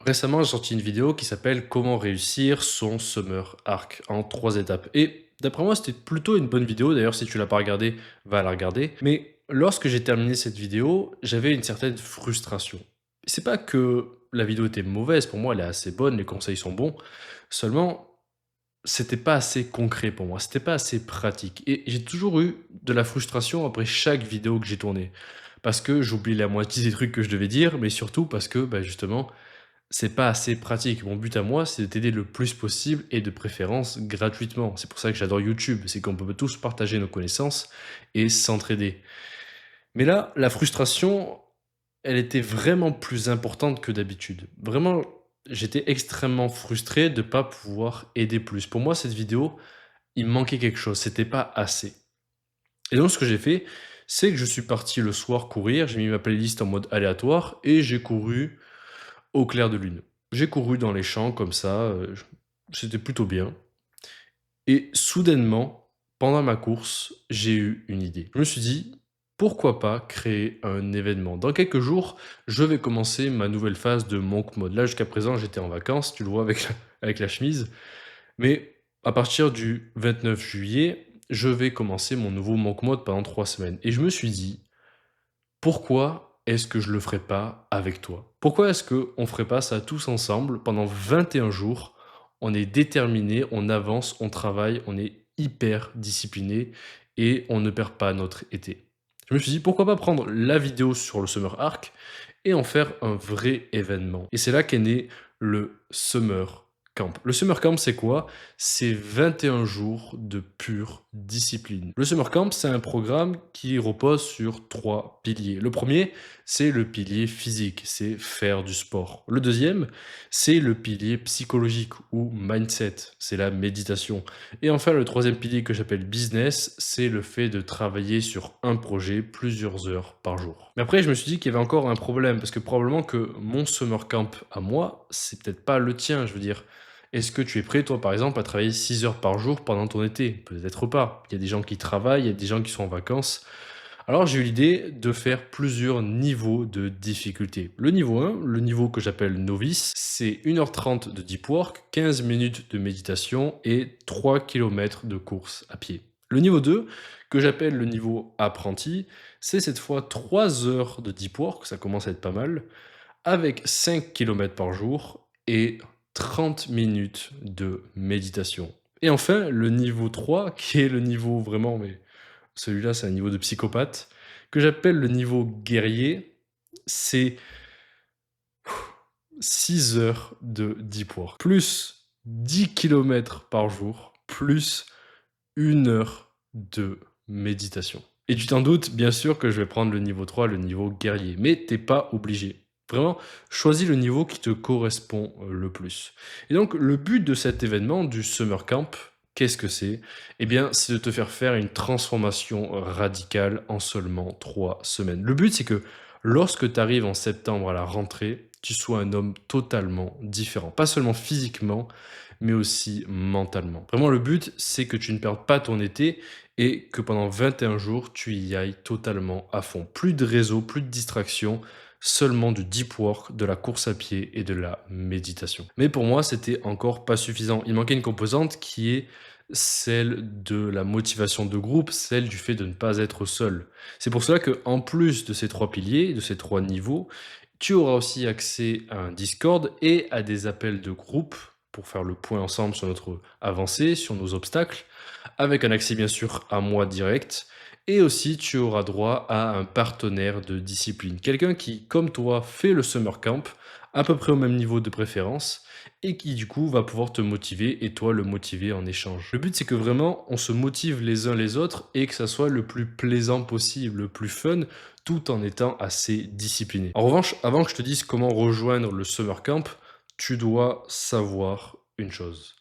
Récemment, j'ai sorti une vidéo qui s'appelle «Comment réussir son Summer Arc en 3 étapes» et d'après moi, c'était plutôt une bonne vidéo. D'ailleurs, si tu l'as pas regardée, va la regarder. Mais lorsque j'ai terminé cette vidéo, j'avais une certaine frustration. C'est pas que la vidéo était mauvaise, pour moi, elle est assez bonne, les conseils sont bons. Seulement, c'était pas assez concret pour moi, c'était pas assez pratique et j'ai toujours eu de la frustration après chaque vidéo que j'ai tournée. Parce que j'oublie la moitié des trucs que je devais dire, mais surtout parce que, bah, justement, c'est pas assez pratique. Mon but à moi, c'est de t'aider le plus possible et de préférence gratuitement. C'est pour ça que j'adore YouTube, c'est qu'on peut tous partager nos connaissances et s'entraider. Mais là, la frustration, elle était vraiment plus importante que d'habitude. Vraiment, j'étais extrêmement frustré de pas pouvoir aider plus. Pour moi, cette vidéo, il me manquait quelque chose, c'était pas assez. Et donc ce que j'ai fait, c'est que je suis parti le soir courir, j'ai mis ma playlist en mode aléatoire et j'ai couru au clair de lune. J'ai couru dans les champs comme ça, c'était plutôt bien et soudainement, pendant ma course, j'ai eu une idée. Je me suis dit: «Pourquoi pas créer un événement?» Dans quelques jours, je vais commencer ma nouvelle phase de monk mode. Là, jusqu'à présent, j'étais en vacances, tu le vois avec la chemise, mais à partir du 29 juillet, je vais commencer mon nouveau monk mode pendant 3 semaines et je me suis dit: pourquoi est-ce que je le ferais pas avec toi? Pourquoi est-ce qu'on ferait pas ça tous ensemble pendant 21 jours? On est déterminés, on avance, on travaille, on est hyper discipliné et on ne perd pas notre été. Je me suis dit: «Pourquoi pas prendre la vidéo sur le Summer Arc et en faire un vrai événement?» Et c'est là qu'est né le Summer Camp. Le Summer Camp, c'est quoi? C'est 21 jours de pure discipline. Le Summer Camp, c'est un programme qui repose sur 3 piliers. Le premier, c'est le pilier physique, c'est faire du sport. Le deuxième, c'est le pilier psychologique ou mindset, c'est la méditation. Et enfin, le troisième pilier que j'appelle business, c'est le fait de travailler sur un projet plusieurs heures par jour. Mais après, je me suis dit qu'il y avait encore un problème, parce que probablement que mon Summer Camp à moi, c'est peut-être pas le tien, je veux dire. Est-ce que tu es prêt, toi, par exemple, à travailler 6 heures par jour pendant ton été? Peut-être pas. Il y a des gens qui travaillent, il y a des gens qui sont en vacances. Alors j'ai eu l'idée de faire plusieurs niveaux de difficulté. Le niveau 1, le niveau que j'appelle novice, c'est 1h30 de deep work, 15 minutes de méditation et 3 kilomètres de course à pied. Le niveau 2, que j'appelle le niveau apprenti, c'est cette fois 3 heures de deep work, ça commence à être pas mal, avec 5 kilomètres par jour et 30 minutes de méditation. Et enfin, le niveau 3, qui est le niveau vraiment, mais celui-là, c'est un niveau de psychopathe, que j'appelle le niveau guerrier, c'est 6 heures de deep work, plus 10 kilomètres par jour, plus 1 heure de méditation. Et tu t'en doutes, bien sûr que je vais prendre le niveau 3, le niveau guerrier, mais t'es pas obligé. Vraiment, choisis le niveau qui te correspond le plus. Et donc, le but de cet événement, du Summer Camp, qu'est-ce que c'est? Eh bien, c'est de te faire faire une transformation radicale en seulement 3 semaines. Le but, c'est que lorsque tu arrives en septembre à la rentrée, tu sois un homme totalement différent. Pas seulement physiquement, mais aussi mentalement. Vraiment, le but, c'est que tu ne perdes pas ton été et que pendant 21 jours, tu y ailles totalement à fond. Plus de réseau, plus de distraction, seulement du deep work, de la course à pied et de la méditation. Mais pour moi, c'était encore pas suffisant. Il manquait une composante qui est celle de la motivation de groupe, celle du fait de ne pas être seul. C'est pour cela que, en plus de ces 3 piliers, de ces 3 niveaux, tu auras aussi accès à un Discord et à des appels de groupe pour faire le point ensemble sur notre avancée, sur nos obstacles, avec un accès bien sûr à moi direct. Et aussi, tu auras droit à un partenaire de discipline. Quelqu'un qui, comme toi, fait le summer camp, à peu près au même niveau de préférence, et qui du coup va pouvoir te motiver et toi le motiver en échange. Le but c'est que vraiment on se motive les uns les autres et que ça soit le plus plaisant possible, le plus fun, tout en étant assez discipliné. En revanche, avant que je te dise comment rejoindre le summer camp, tu dois savoir une chose.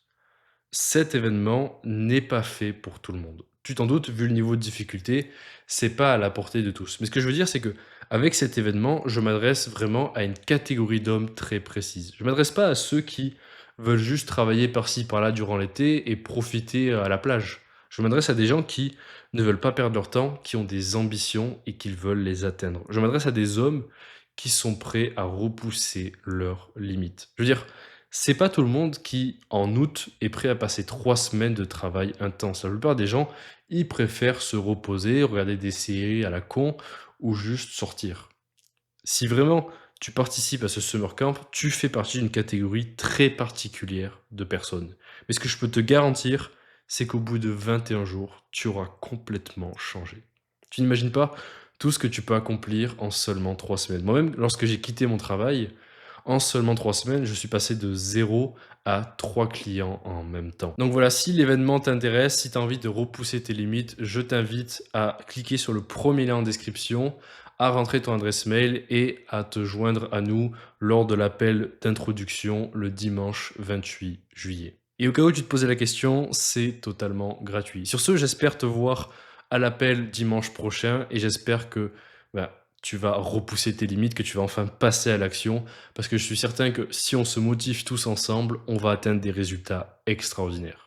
Cet événement n'est pas fait pour tout le monde. Tu t'en doutes, vu le niveau de difficulté, c'est pas à la portée de tous. Mais ce que je veux dire, c'est que avec cet événement, je m'adresse vraiment à une catégorie d'hommes très précise. Je m'adresse pas à ceux qui veulent juste travailler par-ci par-là durant l'été et profiter à la plage. Je m'adresse à des gens qui ne veulent pas perdre leur temps, qui ont des ambitions et qui veulent les atteindre. Je m'adresse à des hommes qui sont prêts à repousser leurs limites. Je veux dire, c'est pas tout le monde qui, en août, est prêt à passer 3 semaines de travail intense. La plupart des gens, ils préfèrent se reposer, regarder des séries à la con ou juste sortir. Si vraiment tu participes à ce summer camp, tu fais partie d'une catégorie très particulière de personnes. Mais ce que je peux te garantir, c'est qu'au bout de 21 jours, tu auras complètement changé. Tu n'imagines pas tout ce que tu peux accomplir en seulement 3 semaines. Moi-même, lorsque j'ai quitté mon travail, en seulement 3 semaines, je suis passé de 0 à 3 clients en même temps. Donc voilà, si l'événement t'intéresse, si tu as envie de repousser tes limites, je t'invite à cliquer sur le premier lien en description, à rentrer ton adresse mail et à te joindre à nous lors de l'appel d'introduction le dimanche 28 juillet. Et au cas où tu te posais la question, c'est totalement gratuit. Sur ce, j'espère te voir à l'appel dimanche prochain et j'espère que tu vas repousser tes limites, que tu vas enfin passer à l'action parce que je suis certain que si on se motive tous ensemble, on va atteindre des résultats extraordinaires.